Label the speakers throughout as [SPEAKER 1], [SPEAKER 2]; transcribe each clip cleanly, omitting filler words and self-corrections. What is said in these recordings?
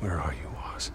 [SPEAKER 1] Where are you, Oz?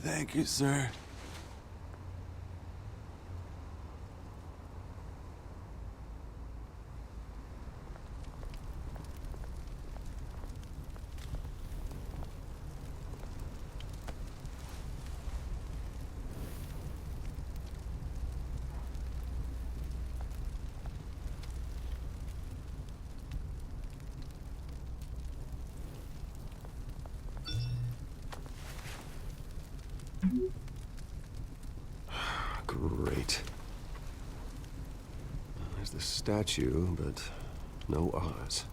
[SPEAKER 1] Thank you, sir. Great. There's the statue, but no Oz.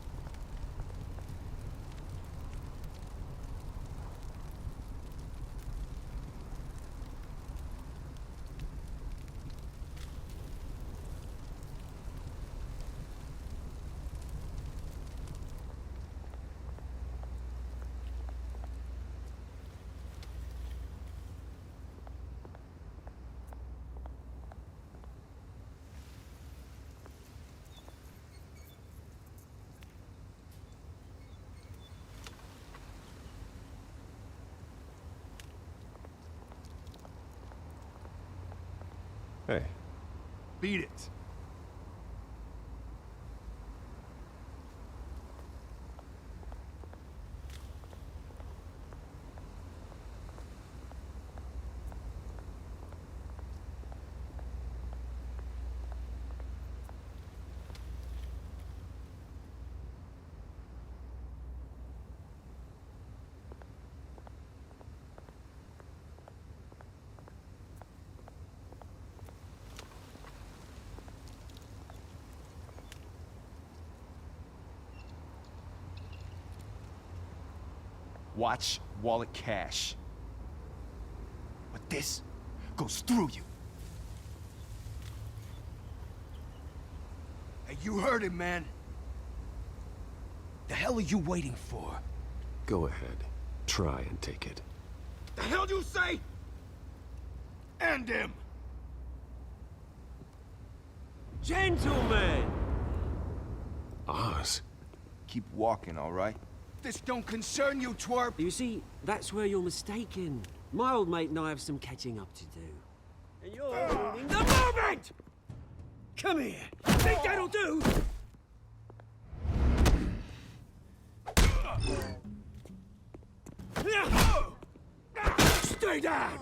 [SPEAKER 1] Hey.
[SPEAKER 2] Beat it. Watch wallet cash. But this goes through you. Hey, you heard it, man. The hell are you waiting for?
[SPEAKER 1] Go ahead. Try and take it.
[SPEAKER 2] The hell do you say? End him!
[SPEAKER 3] Gentlemen!
[SPEAKER 1] Oz?
[SPEAKER 2] Keep walking, all right? This don't concern you, twerp!
[SPEAKER 3] You see, that's where you're mistaken. My old mate and I have some catching up to do. And you're ruining the moment! Come here! Think that'll do? Stay down!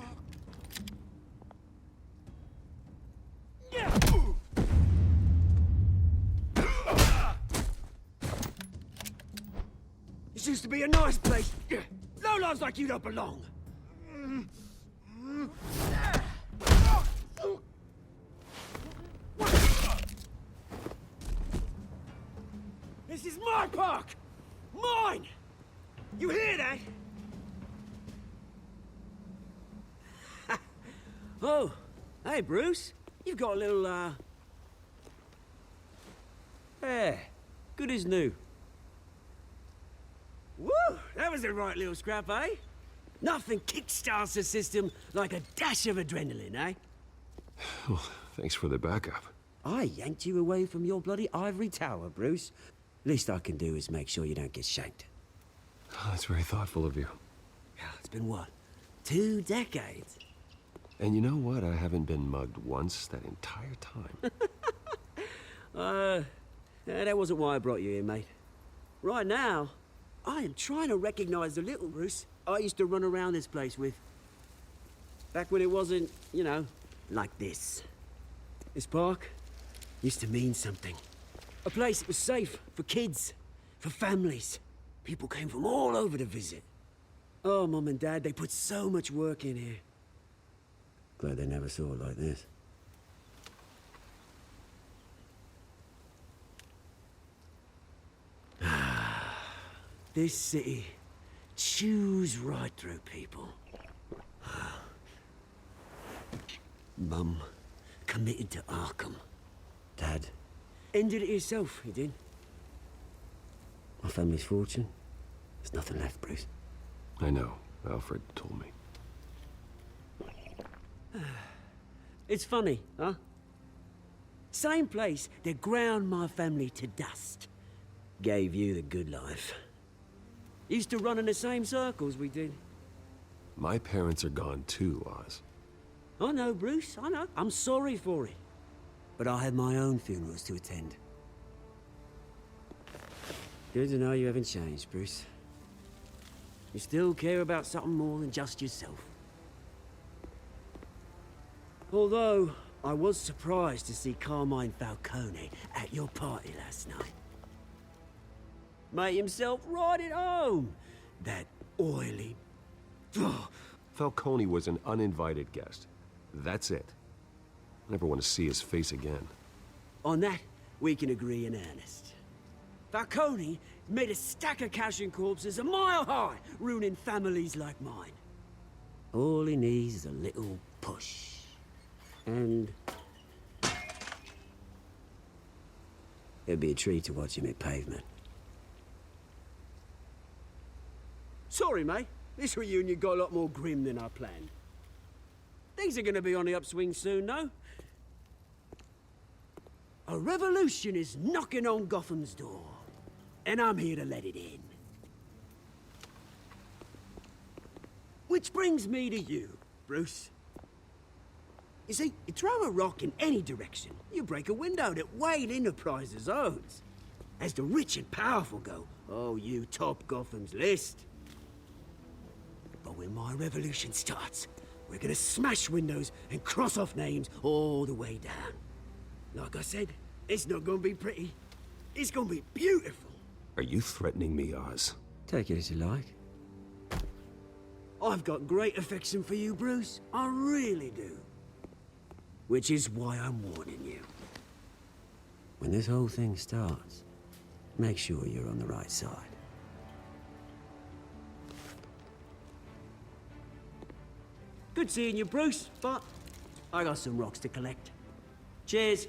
[SPEAKER 3] This used to be a nice place. Lowlifes like you don't belong. This is my park! Mine! You hear that? Oh, hey, Bruce. You've got a little, Yeah, good as new. Woo! That was a right little scrap, eh? Nothing kickstarts the system like a dash of adrenaline, eh?
[SPEAKER 1] Well, thanks for the backup.
[SPEAKER 3] I yanked you away from your bloody ivory tower, Bruce. Least I can do is make sure you don't get shanked.
[SPEAKER 1] Oh, that's very thoughtful of you.
[SPEAKER 3] It's been what? 2 decades?
[SPEAKER 1] And you know what? I haven't been mugged once that entire time.
[SPEAKER 3] That wasn't why I brought you here, mate. Right now, I am trying to recognize the little Bruce I used to run around this place with. Back when it wasn't, you know, like this. This park used to mean something. A place that was safe for kids, for families. People came from all over to visit. Oh, Mum and Dad, they put so much work in here. Glad they never saw it like this. This city chews right through people. Mum committed to Arkham. Dad ended it himself, he did. My family's fortune, there's nothing left, Bruce.
[SPEAKER 1] I know. Alfred told me.
[SPEAKER 3] It's funny, huh? Same place that ground my family to dust. Gave you the good life. Used to run in the same circles we did.
[SPEAKER 1] My parents are gone too, Oz.
[SPEAKER 3] I know, Bruce, I know. I'm sorry for it. But I had my own funerals to attend. Good to know you haven't changed, Bruce. You still care about something more than just yourself. Although, I was surprised to see Carmine Falcone at your party last night. Made himself right at home. That oily...
[SPEAKER 1] Falcone was an uninvited guest. That's it. I never want to see his face again.
[SPEAKER 3] On that, we can agree in earnest. Falcone made a stack of cash and corpses a mile high, ruining families like mine. All he needs is a little push. And... it'd be a treat to watch him hit pavement. Sorry, mate. This reunion got a lot more grim than I planned. Things are gonna be on the upswing soon, though. A revolution is knocking on Gotham's door. And I'm here to let it in. Which brings me to you, Bruce. You see, you throw a rock in any direction, you break a window that Wayne Enterprises owns. As the rich and powerful go, oh, you top Gotham's list. But when my revolution starts, we're gonna smash windows and cross off names all the way down. Like I said, it's not gonna be pretty. It's gonna be beautiful.
[SPEAKER 1] Are you threatening me, Oz?
[SPEAKER 3] Take it as you like. I've got great affection for you, Bruce. I really do. Which is why I'm warning you. When this whole thing starts, make sure you're on the right side. Good seeing you, Bruce, but I got some rocks to collect. Cheers.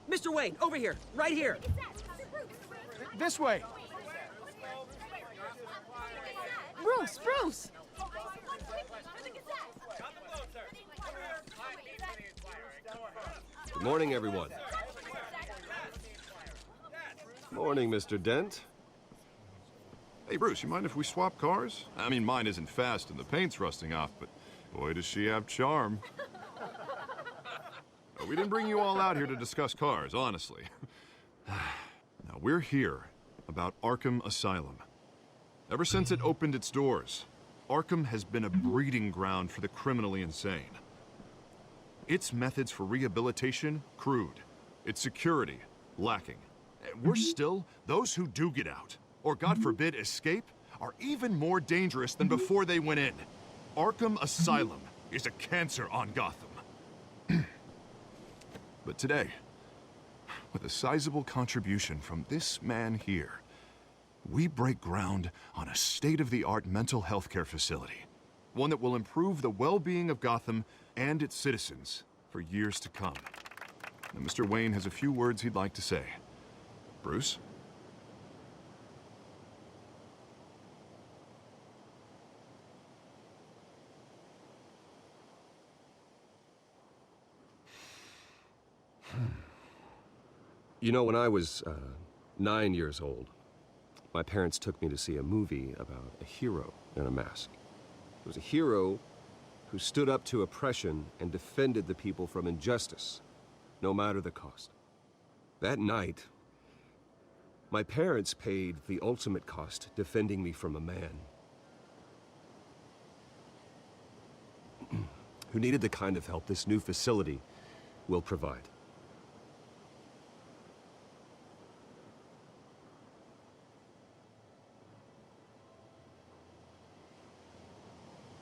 [SPEAKER 3] Mr. Wayne, over here, right here.
[SPEAKER 2] This way.
[SPEAKER 4] Bruce, Bruce!
[SPEAKER 1] Good morning, everyone. Morning, Mr. Dent.
[SPEAKER 5] Hey, Bruce, you mind if we swap cars? I mean, mine isn't fast and the paint's rusting off, but boy, does she have charm. We didn't bring you all out here to discuss cars, honestly. Now, we're here about Arkham Asylum. Ever since it opened its doors, Arkham has been a breeding ground for the criminally insane. Its methods for rehabilitation, crude. Its security, lacking. Worse still, those who do get out, or God forbid, escape, are even more dangerous than before they went in. Arkham Asylum is a cancer on Gotham. But today, with a sizable contribution from this man here, we break ground on a state-of-the-art mental health care facility. One that will improve the well-being of Gotham and its citizens for years to come. Now, Mr. Wayne has a few words he'd like to say. Bruce?
[SPEAKER 1] You know, when I was 9 years old, my parents took me to see a movie about a hero in a mask. It was a hero who stood up to oppression and defended the people from injustice, no matter the cost. That night, my parents paid the ultimate cost defending me from a man who needed the kind of help this new facility will provide.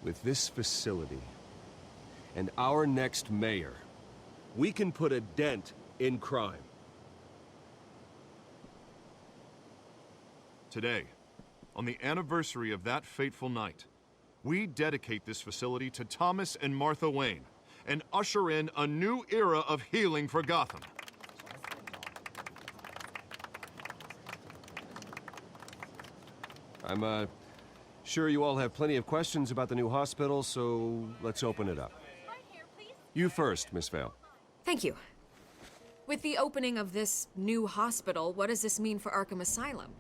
[SPEAKER 1] With this facility and our next mayor, we can put a dent in crime.
[SPEAKER 5] Today, on the anniversary of that fateful night, we dedicate this facility to Thomas and Martha Wayne and usher in a new era of healing for Gotham.
[SPEAKER 1] I'm sure you all have plenty of questions about the new hospital, so let's open it up. You first, Miss Vale.
[SPEAKER 4] Thank you. With the opening of this new hospital, what does this mean for Arkham Asylum?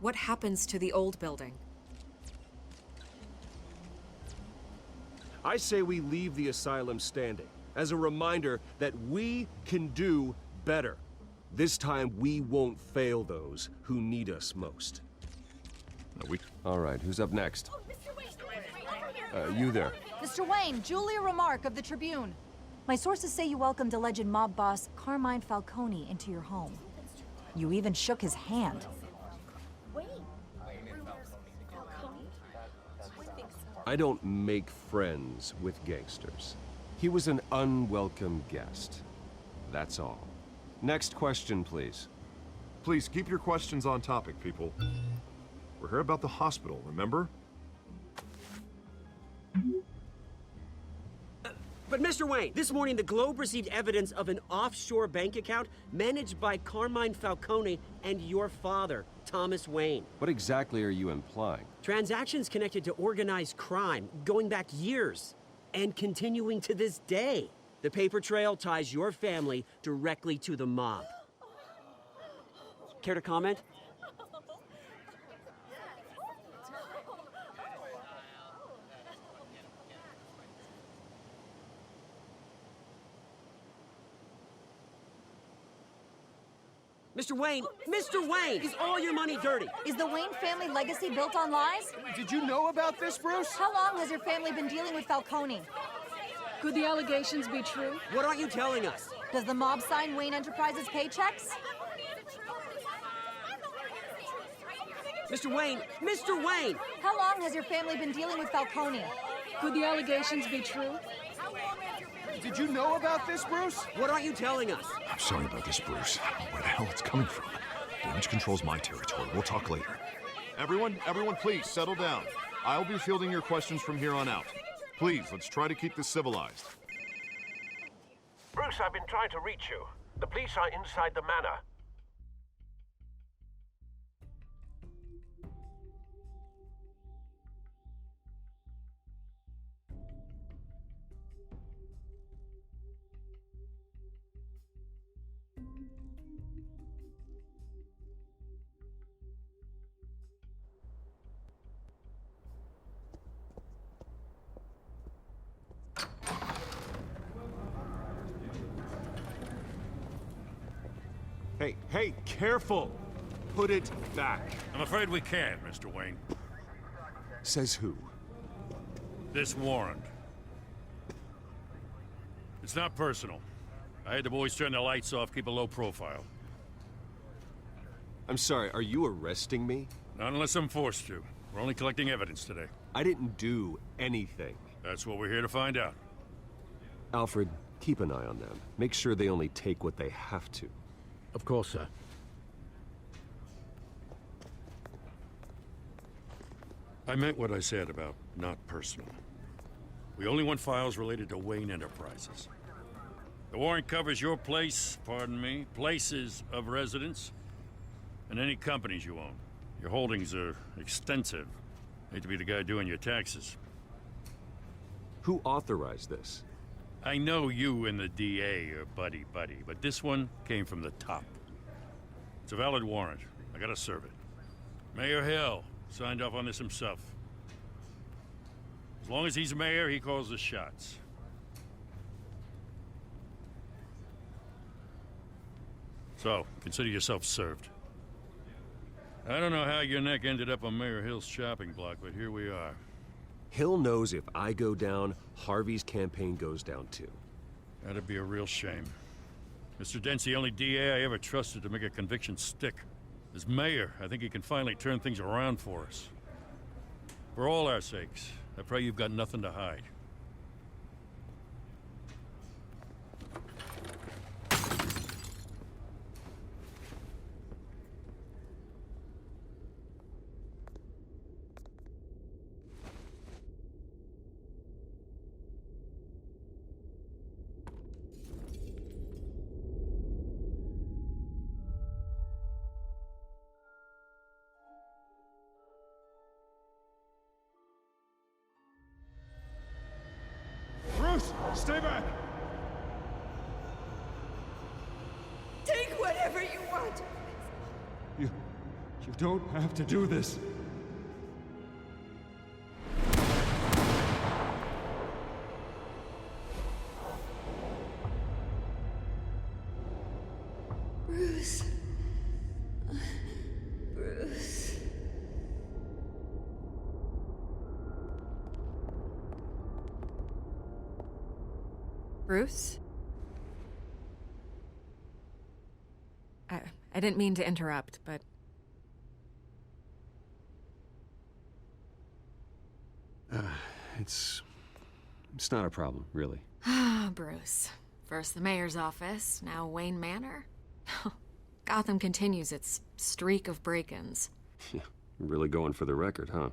[SPEAKER 4] What happens to the old building?
[SPEAKER 1] I say we leave the asylum standing as a reminder that we can do better. This time, we won't fail those who need us most. All right, who's up next? You there.
[SPEAKER 6] Mr. Wayne, Julia Remark of the Tribune. My sources say you welcomed alleged mob boss Carmine Falcone into your home. You even shook his hand.
[SPEAKER 1] I don't make friends with gangsters. He was an unwelcome guest. That's all. Next question, please.
[SPEAKER 5] Please keep your questions on topic, people. We're here about the hospital, remember?
[SPEAKER 3] But Mr. Wayne, this morning the Globe received evidence of an offshore bank account managed by Carmine Falcone and your father, Thomas Wayne.
[SPEAKER 1] What exactly are you implying?
[SPEAKER 3] Transactions connected to organized crime going back years and continuing to this day. The paper trail ties your family directly to the mob. Care to comment? Mr. Wayne! Mr. Wayne! Is all your money dirty?
[SPEAKER 6] Is the Wayne family legacy built on lies?
[SPEAKER 2] Did you know about this, Bruce?
[SPEAKER 6] How long has your family been dealing with Falcone?
[SPEAKER 7] Could the allegations be true?
[SPEAKER 3] What aren't you telling us?
[SPEAKER 6] Does the mob sign Wayne Enterprises paychecks?
[SPEAKER 3] Mr. Wayne! Mr. Wayne!
[SPEAKER 6] How long has your family been dealing with Falcone?
[SPEAKER 7] Could the allegations be true?
[SPEAKER 2] Did you know about this, Bruce?
[SPEAKER 3] What aren't you telling us?
[SPEAKER 5] I'm sorry about this, Bruce. I don't know where the hell it's coming from. Damage control's my territory. We'll talk later. Everyone, please, settle down. I'll be fielding your questions from here on out. Please, let's try to keep this civilized.
[SPEAKER 8] Bruce, I've been trying to reach you. The police are inside the manor.
[SPEAKER 1] Hey, careful! Put it back.
[SPEAKER 9] I'm afraid we can't, Mr. Wayne.
[SPEAKER 1] Says who?
[SPEAKER 9] This warrant. It's not personal. I had the boys turn the lights off, keep a low profile.
[SPEAKER 1] I'm sorry, are you arresting me?
[SPEAKER 9] Not unless I'm forced to. We're only collecting evidence today.
[SPEAKER 1] I didn't do anything.
[SPEAKER 9] That's what we're here to find out.
[SPEAKER 1] Alfred, Keep an eye on them. Make sure they only take what they have to.
[SPEAKER 10] Of course, sir.
[SPEAKER 9] I meant what I said about not personal. We only want files related to Wayne Enterprises. The warrant covers your place, pardon me, places of residence, and any companies you own. Your holdings are extensive. Hate to be the guy doing your taxes.
[SPEAKER 1] Who authorized this?
[SPEAKER 9] I know you and the DA are buddy-buddy, but this one came from the top. It's a valid warrant. I gotta serve it. Mayor Hill signed off on this himself. As long as he's mayor, he calls the shots. So, consider yourself served. I don't know how your neck ended up on Mayor Hill's chopping block, but here we are.
[SPEAKER 1] Hill knows if I go down, Harvey's campaign goes down too.
[SPEAKER 9] That'd be a real shame. Mr. Dent's the only DA I ever trusted to make a conviction stick. As mayor, I think he can finally turn things around for us. For all our sakes, I pray you've got nothing to hide.
[SPEAKER 2] Bruce, stay back!
[SPEAKER 3] Take whatever you want.
[SPEAKER 2] You don't have to do this.
[SPEAKER 3] Bruce. Bruce.
[SPEAKER 4] Bruce? I didn't mean to interrupt, but...
[SPEAKER 1] It's not a problem, really.
[SPEAKER 4] Ah, Bruce. First the mayor's office, now Wayne Manor. Gotham continues its streak of break-ins.
[SPEAKER 1] Yeah, really going for the record, huh?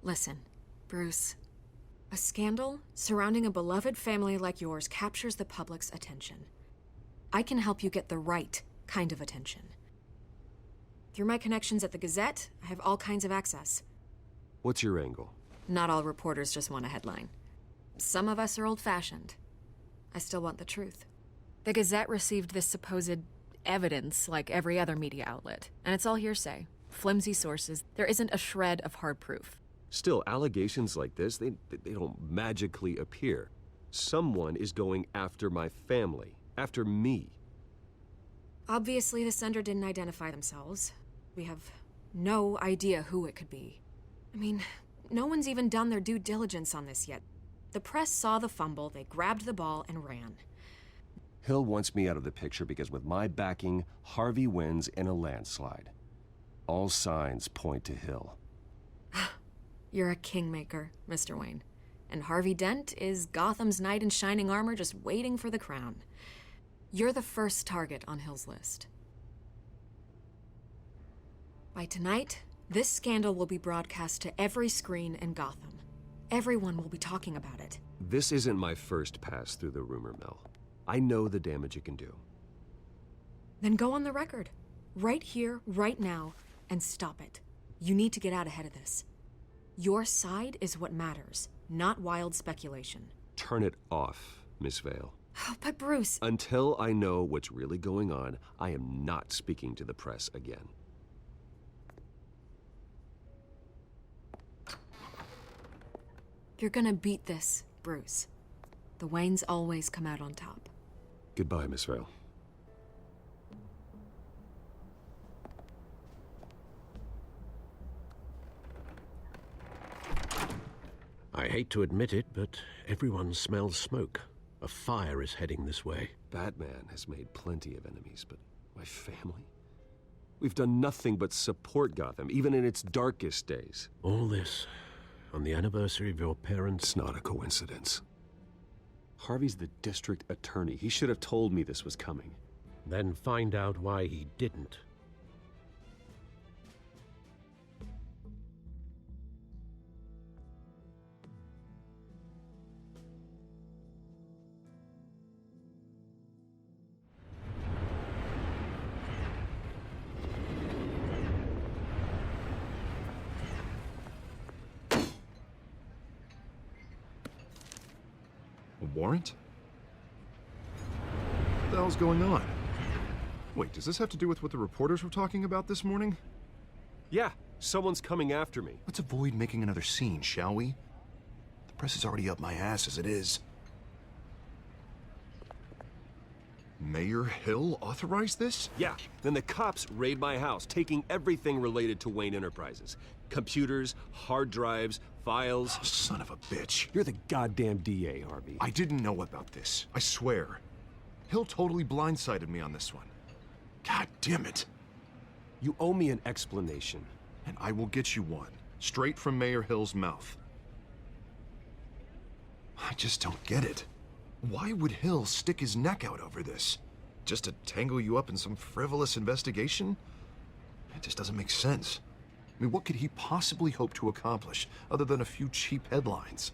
[SPEAKER 4] Listen, Bruce. A scandal surrounding a beloved family like yours captures the public's attention. I can help you get the right kind of attention. Through my connections at the Gazette, I have all kinds of access.
[SPEAKER 1] What's your angle?
[SPEAKER 4] Not all reporters just want a headline. Some of us are old-fashioned. I still want the truth. The Gazette received this supposed evidence like every other media outlet, and it's all hearsay. Flimsy sources. There isn't a shred of hard proof.
[SPEAKER 1] Still, allegations like this, they don't magically appear. Someone is going after my family, after me.
[SPEAKER 4] Obviously, the sender didn't identify themselves. We have no idea who it could be. I mean, no one's even done their due diligence on this yet. The press saw the fumble, they grabbed the ball and ran.
[SPEAKER 1] Hill wants me out of the picture because with my backing, Harvey wins in a landslide. All signs point to Hill.
[SPEAKER 4] You're a kingmaker, Mr. Wayne. And Harvey Dent is Gotham's knight in shining armor just waiting for the crown. You're the first target on Hill's list. By tonight, this scandal will be broadcast to every screen in Gotham. Everyone will be talking about it.
[SPEAKER 1] This isn't my first pass through the rumor mill. I know the damage it can do.
[SPEAKER 4] Then go on the record. Right here, right now, and stop it. You need to get out ahead of this. Your side is what matters, not wild speculation.
[SPEAKER 1] Turn it off, Miss Vale.
[SPEAKER 4] Oh, but Bruce...
[SPEAKER 1] Until I know what's really going on, I am not speaking to the press again.
[SPEAKER 4] You're gonna beat this, Bruce. The Waynes always come out on top.
[SPEAKER 1] Goodbye, Miss Vale.
[SPEAKER 10] I hate to admit it, but everyone smells smoke. A fire is heading this way.
[SPEAKER 1] Batman has made plenty of enemies, but my family? We've done nothing but support Gotham, even in its darkest days.
[SPEAKER 10] All this on the anniversary of your parents'...
[SPEAKER 1] It's not a coincidence. Harvey's the district attorney. He should have told me this was coming.
[SPEAKER 10] Then find out why he didn't.
[SPEAKER 5] A warrant? What the hell's going on? Wait, does this have to do with what the reporters were talking about this morning?
[SPEAKER 1] Yeah, someone's coming after me.
[SPEAKER 5] Let's avoid making another scene, shall we? The press is already up my ass as it is. Mayor Hill authorized this?
[SPEAKER 1] Yeah, then the cops raid my house, taking everything related to Wayne Enterprises. Computers, hard drives, files.
[SPEAKER 5] Oh, son of a bitch.
[SPEAKER 1] You're the goddamn DA, Harvey.
[SPEAKER 5] I didn't know about this. I swear. Hill totally blindsided me on this one. God damn it.
[SPEAKER 1] You owe me an explanation.
[SPEAKER 5] And I will get you one. Straight from Mayor Hill's mouth. I just don't get it. Why would Hill stick his neck out over this? Just to tangle you up in some frivolous investigation? It just doesn't make sense. I mean, what could he possibly hope to accomplish other than a few cheap headlines?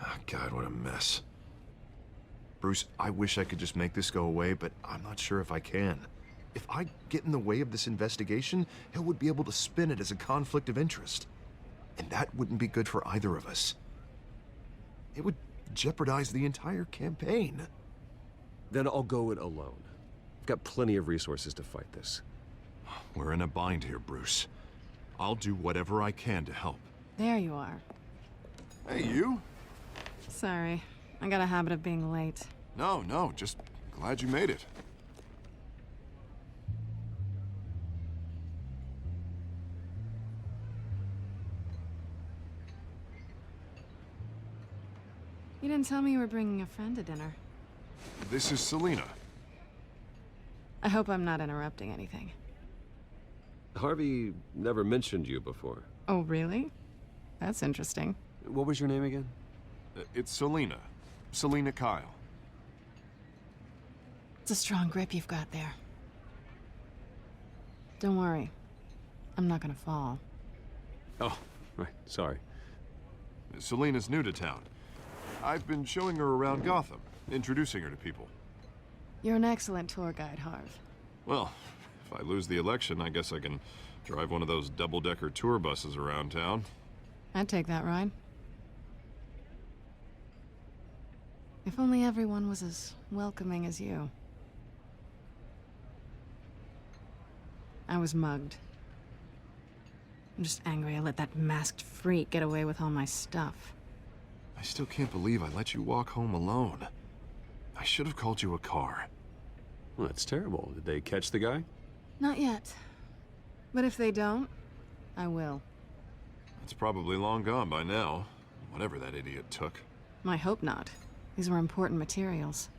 [SPEAKER 5] Oh, God, what a mess. Bruce, I wish I could just make this go away, but I'm not sure if I can. If I get in the way of this investigation, Hill would be able to spin it as a conflict of interest. And that wouldn't be good for either of us. It would jeopardize the entire campaign.
[SPEAKER 1] Then I'll go it alone. I've got plenty of resources to fight this.
[SPEAKER 5] We're in a bind here, Bruce. I'll do whatever I can to help.
[SPEAKER 11] There you are.
[SPEAKER 5] Hey, you?
[SPEAKER 11] Sorry. I got a habit of being late.
[SPEAKER 5] No, just glad you made it.
[SPEAKER 11] You didn't tell me you were bringing a friend to dinner.
[SPEAKER 5] This is Selina.
[SPEAKER 11] I hope I'm not interrupting anything.
[SPEAKER 1] Harvey never mentioned you before.
[SPEAKER 11] Oh, really? That's interesting.
[SPEAKER 1] What was your name again?
[SPEAKER 5] It's Selina. Selina Kyle.
[SPEAKER 11] It's a strong grip you've got there. Don't worry. I'm not gonna fall.
[SPEAKER 1] Oh, right. Sorry.
[SPEAKER 5] Selina's new to town. I've been showing her around Gotham, introducing her to people.
[SPEAKER 11] You're an excellent tour guide, Harv.
[SPEAKER 5] Well, if I lose the election, I guess I can drive one of those double-decker tour buses around town.
[SPEAKER 11] I'd take that ride. If only everyone was as welcoming as you. I was mugged. I'm just angry I let that masked freak get away with all my stuff.
[SPEAKER 5] I still can't believe I let you walk home alone. I should have called you a car.
[SPEAKER 1] Well, that's terrible. Did they catch the guy?
[SPEAKER 11] Not yet. But if they don't, I will.
[SPEAKER 5] It's probably long gone by now, whatever that idiot took.
[SPEAKER 11] I hope not. These were important materials.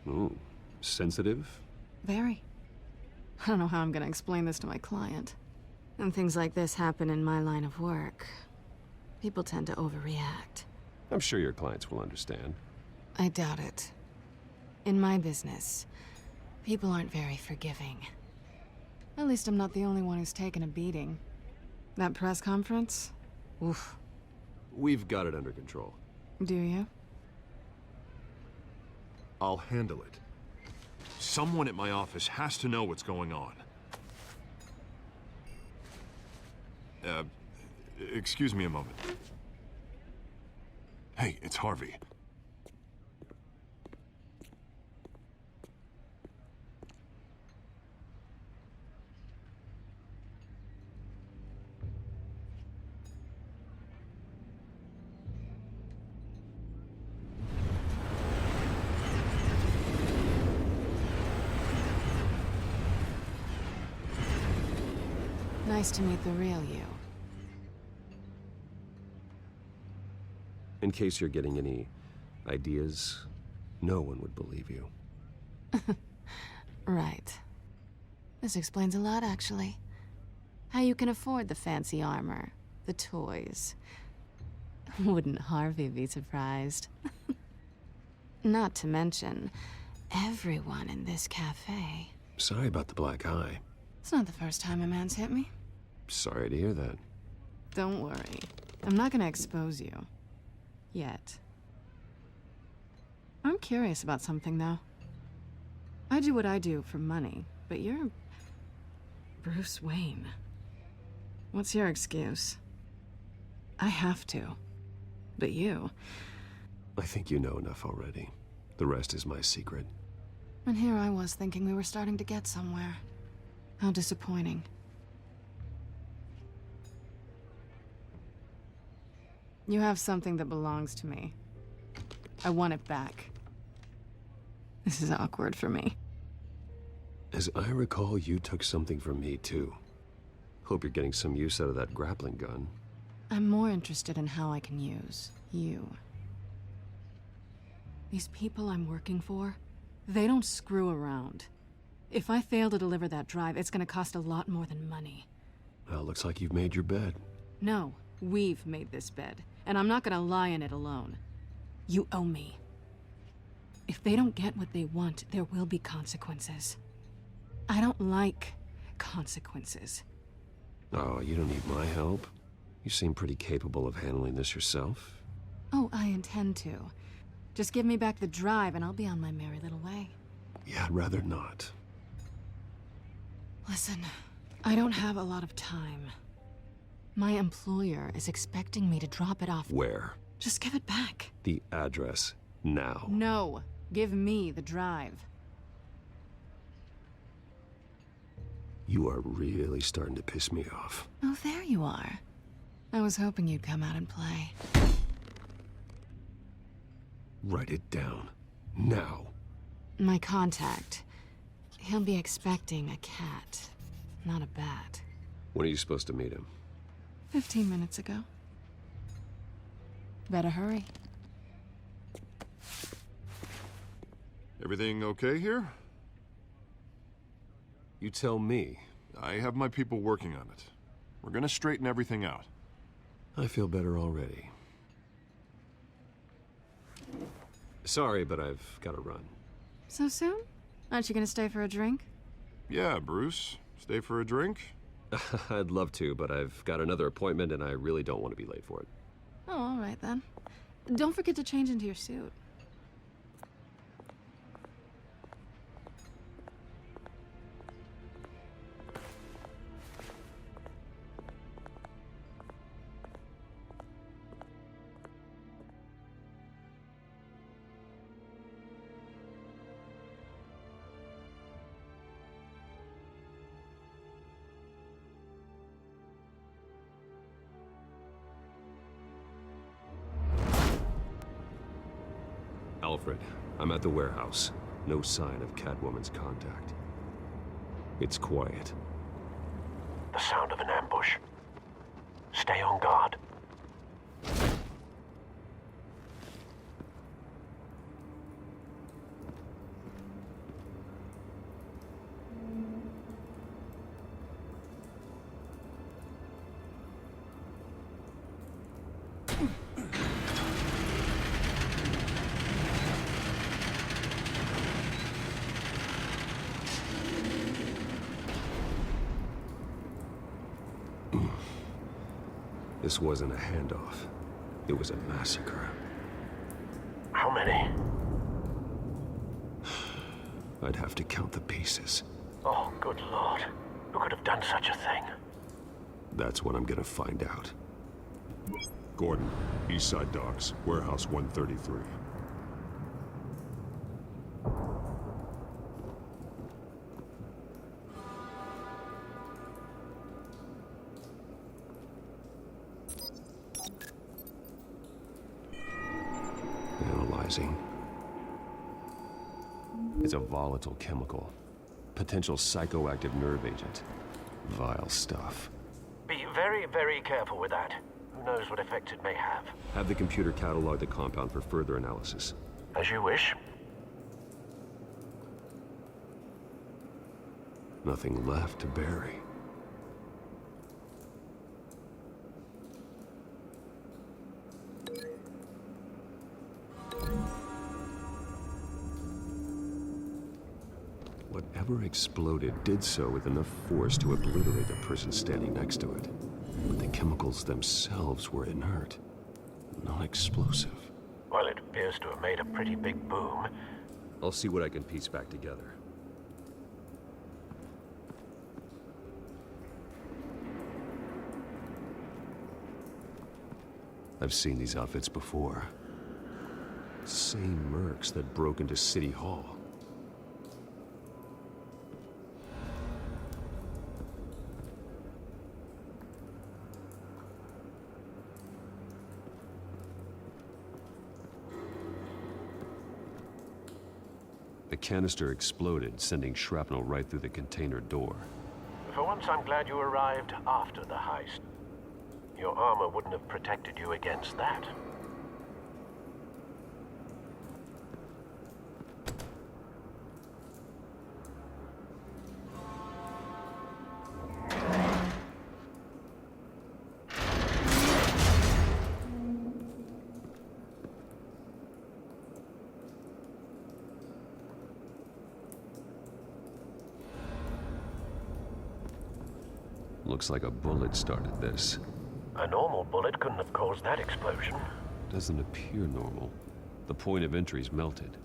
[SPEAKER 1] Ooh, sensitive?
[SPEAKER 11] Very. I don't know how I'm gonna explain this to my client. And things like this happen in my line of work. People tend to overreact.
[SPEAKER 1] I'm sure your clients will understand.
[SPEAKER 11] I doubt it. In my business, people aren't very forgiving. At least I'm not the only one who's taken a beating. That press conference? Oof.
[SPEAKER 1] We've got it under control.
[SPEAKER 11] Do you?
[SPEAKER 5] I'll handle it. Someone at my office has to know what's going on. Excuse me a moment. Hey, it's Harvey.
[SPEAKER 11] Nice to meet the real you.
[SPEAKER 1] In case you're getting any ideas, no one would believe you.
[SPEAKER 11] Right. This explains a lot, actually. How you can afford the fancy armor, the toys. Wouldn't Harvey be surprised? Not to mention, everyone in this cafe.
[SPEAKER 1] Sorry about the black eye.
[SPEAKER 11] It's not the first time a man's hit me.
[SPEAKER 1] Sorry to hear that.
[SPEAKER 11] Don't worry. I'm not gonna expose you. Yet. I'm curious about something, though. I do what I do for money, but you're... Bruce Wayne. What's your excuse? I have to. But you...
[SPEAKER 1] I think you know enough already. The rest is my secret.
[SPEAKER 11] And here I was thinking we were starting to get somewhere. How disappointing. You have something that belongs to me. I want it back. This is awkward for me.
[SPEAKER 1] As I recall, you took something from me, too. Hope you're getting some use out of that grappling gun.
[SPEAKER 11] I'm more interested in how I can use you. These people I'm working for, they don't screw around. If I fail to deliver that drive, it's gonna cost a lot more than money.
[SPEAKER 1] Well, looks like you've made your bed.
[SPEAKER 11] No, we've made this bed, and I'm not gonna lie in it alone. You owe me. If they don't get what they want, there will be consequences. I don't like consequences.
[SPEAKER 1] Oh, you don't need my help. You seem pretty capable of handling this yourself.
[SPEAKER 11] Oh, I intend to. Just give me back the drive and I'll be on my merry little way.
[SPEAKER 1] Yeah, I'd rather not.
[SPEAKER 11] Listen, I don't have a lot of time. My employer is expecting me to drop it off.
[SPEAKER 1] Where?
[SPEAKER 11] Just give it back.
[SPEAKER 1] The address, now.
[SPEAKER 11] No, give me the drive.
[SPEAKER 1] You are really starting to piss me off.
[SPEAKER 11] Oh, there you are. I was hoping you'd come out and play.
[SPEAKER 1] Write it down. Now.
[SPEAKER 11] My contact. He'll be expecting a cat, not a bat.
[SPEAKER 1] When are you supposed to meet him?
[SPEAKER 11] 15 minutes ago. Better hurry.
[SPEAKER 5] Everything okay here?
[SPEAKER 1] You tell me.
[SPEAKER 5] I have my people working on it. We're gonna straighten everything out.
[SPEAKER 1] I feel better already. Sorry, but I've got to run.
[SPEAKER 11] So soon? Aren't you gonna stay for a drink?
[SPEAKER 5] Yeah, Bruce. Stay for a drink?
[SPEAKER 1] I'd love to, but I've got another appointment and I really don't want to be late for it.
[SPEAKER 11] Oh, all right then. Don't forget to change into your suit.
[SPEAKER 1] Alfred, I'm at the warehouse. No sign of Catwoman's contact. It's quiet.
[SPEAKER 8] The sound of an ambush. Stay on guard.
[SPEAKER 1] This wasn't a handoff. It was a massacre.
[SPEAKER 8] How many?
[SPEAKER 1] I'd have to count the pieces.
[SPEAKER 8] Oh, good Lord. Who could have done such a thing?
[SPEAKER 1] That's what I'm gonna find out.
[SPEAKER 12] Gordon, Eastside Docks, Warehouse 133.
[SPEAKER 1] Analyzing. It's a volatile chemical. Potential psychoactive nerve agent. Vile stuff.
[SPEAKER 8] Be very, very careful with that. Who knows what effect it may have.
[SPEAKER 1] Have the computer catalog the compound for further analysis.
[SPEAKER 8] As you wish.
[SPEAKER 1] Nothing left to bury. whatever exploded did so with enough force to obliterate the person standing next to it. But the chemicals themselves were inert, non-explosive.
[SPEAKER 8] Well, it appears to have made a pretty big boom.
[SPEAKER 1] I'll see what I can piece back together. I've seen these outfits before. Same mercs that broke into City Hall. The canister exploded, sending shrapnel right through the container door.
[SPEAKER 8] For once, I'm glad you arrived after the heist. Your armor wouldn't have protected you against that.
[SPEAKER 1] Looks like a bullet started this.
[SPEAKER 8] A normal bullet couldn't have caused that explosion.
[SPEAKER 1] Doesn't appear normal. The point of entry's melted.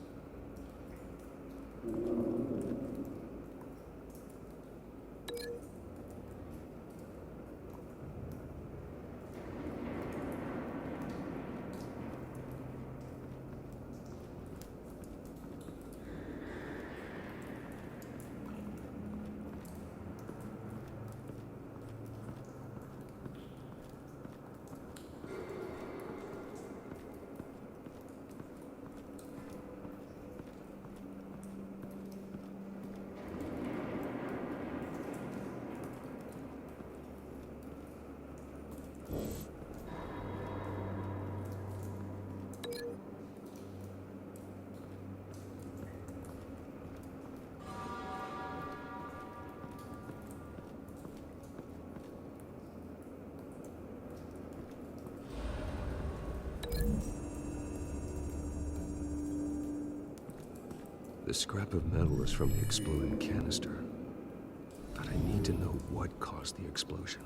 [SPEAKER 1] The scrap of metal is from the exploded canister. But I need to know what caused the explosion.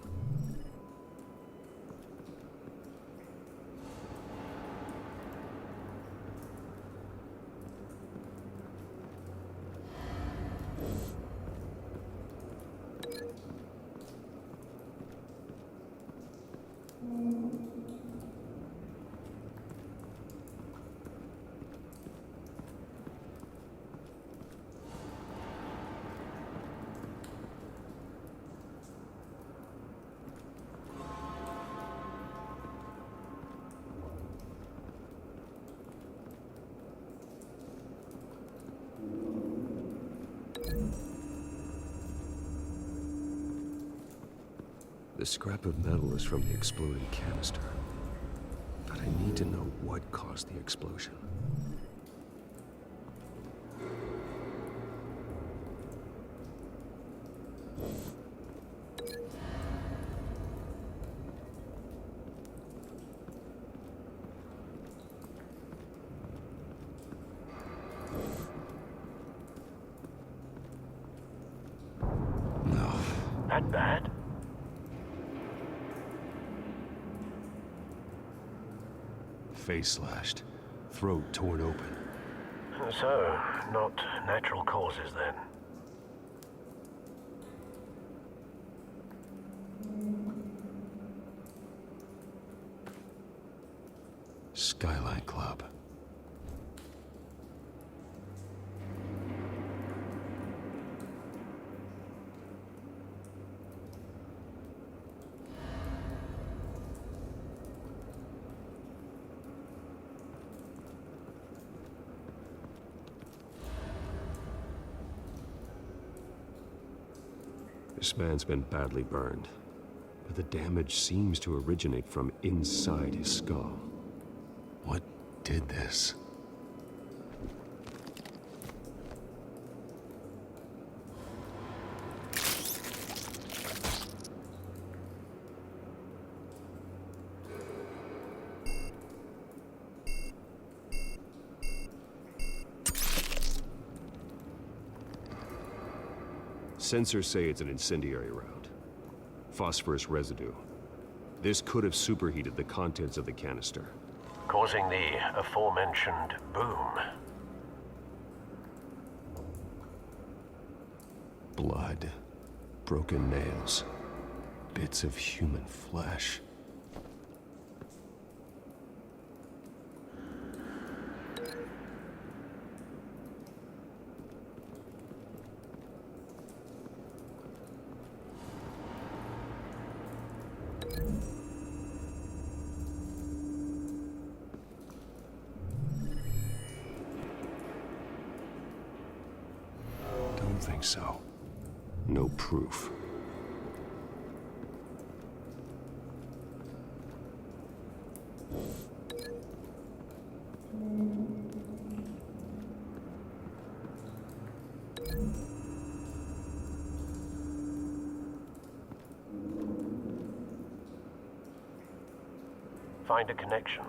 [SPEAKER 1] The scrap of metal is from the exploded canister. But I need to know what caused the explosion. No.
[SPEAKER 8] That bad?
[SPEAKER 1] Face slashed, throat torn open.
[SPEAKER 8] So, not natural causes then.
[SPEAKER 1] Skyline Club. This man's been badly burned, but the damage seems to originate from inside his skull. What did this? Sensors say it's an incendiary round. Phosphorus residue. This could have superheated the contents of the canister,
[SPEAKER 8] causing the aforementioned boom.
[SPEAKER 1] Blood, broken nails, bits of human flesh. Don't think so. No proof.
[SPEAKER 8] Find a connection.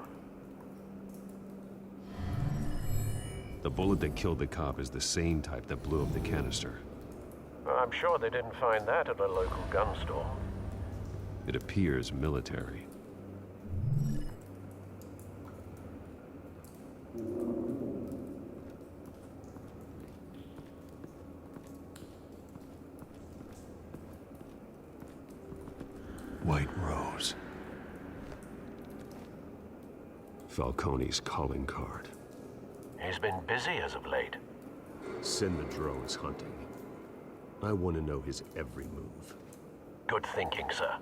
[SPEAKER 1] The bullet that killed the cop is the same type that blew up the canister.
[SPEAKER 8] I'm sure they didn't find that at a local gun store.
[SPEAKER 1] It appears military. White Rose. Falcone's calling card.
[SPEAKER 8] He's been busy as of late.
[SPEAKER 1] Send the drones hunting. I want to know his every move.
[SPEAKER 8] Good thinking, sir.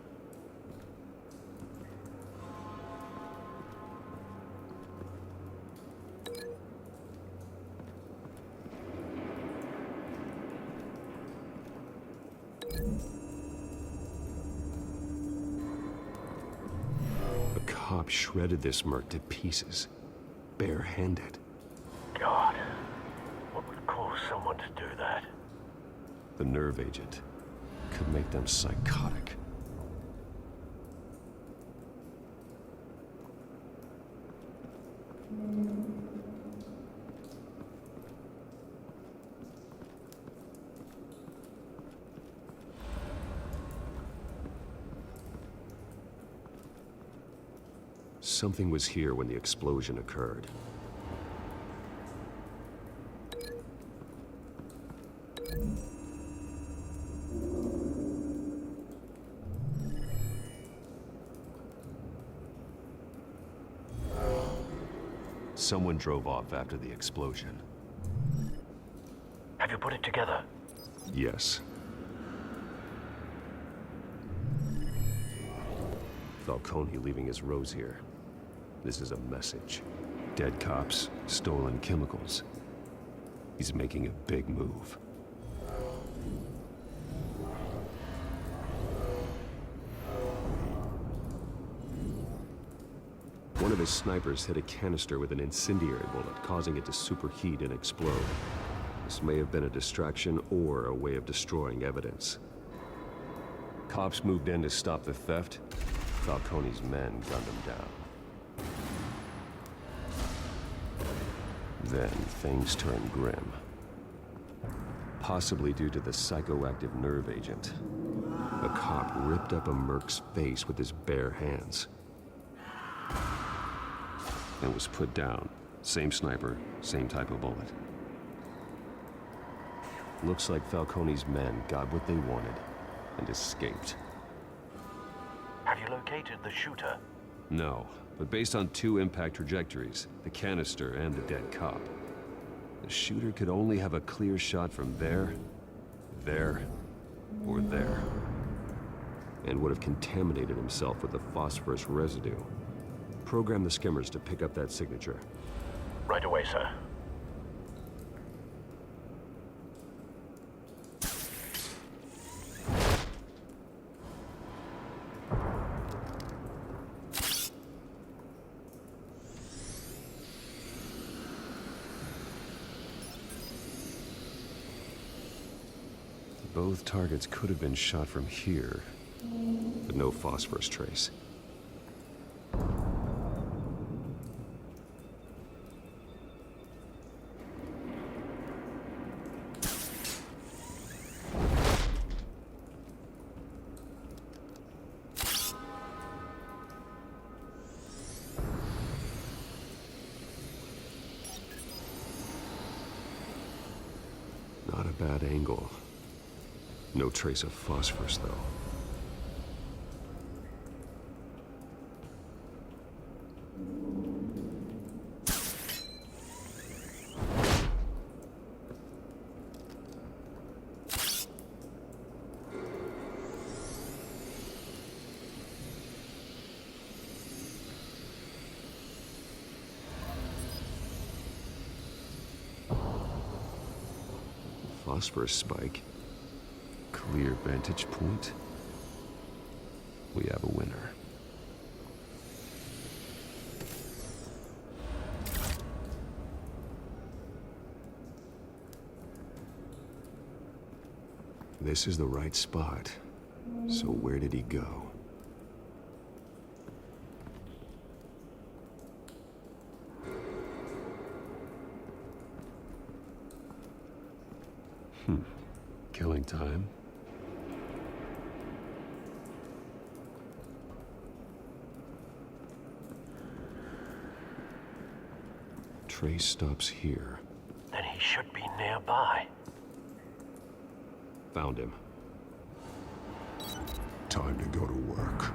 [SPEAKER 1] A cop shredded this merc to pieces, barehanded.
[SPEAKER 8] God, what would cause someone to do that?
[SPEAKER 1] The nerve agent could make them psychotic. Something was here when the explosion occurred. Someone drove off after the explosion.
[SPEAKER 8] Have you put it together?
[SPEAKER 1] Yes. Falcone leaving his rose here. This is a message. Dead cops, stolen chemicals. He's making a big move. One of his snipers hit a canister with an incendiary bullet, causing it to superheat and explode. This may have been a distraction or a way of destroying evidence. Cops moved in to stop the theft. Falcone's men gunned him down. Then things turned grim. Possibly due to the psychoactive nerve agent. A cop ripped up a merc's face with his bare hands. And was put down. Same sniper, same type of bullet. Looks like Falcone's men got what they wanted and escaped.
[SPEAKER 8] Have you located the shooter?
[SPEAKER 1] No, but based on two impact trajectories, the canister and the dead cop, the shooter could only have a clear shot from there, or there, and would have contaminated himself with the phosphorus residue. Program the skimmers to pick up that signature.
[SPEAKER 8] Right away, sir.
[SPEAKER 1] Both targets could have been shot from here, but no phosphorus trace. a bad angle. No trace of phosphorus, though. Phosphorus spike. Clear vantage point. We have a winner. This is the right spot. So where did he go? Killing time. Trace stops here.
[SPEAKER 8] Then he should be nearby.
[SPEAKER 1] Found him.
[SPEAKER 12] Time to go to work.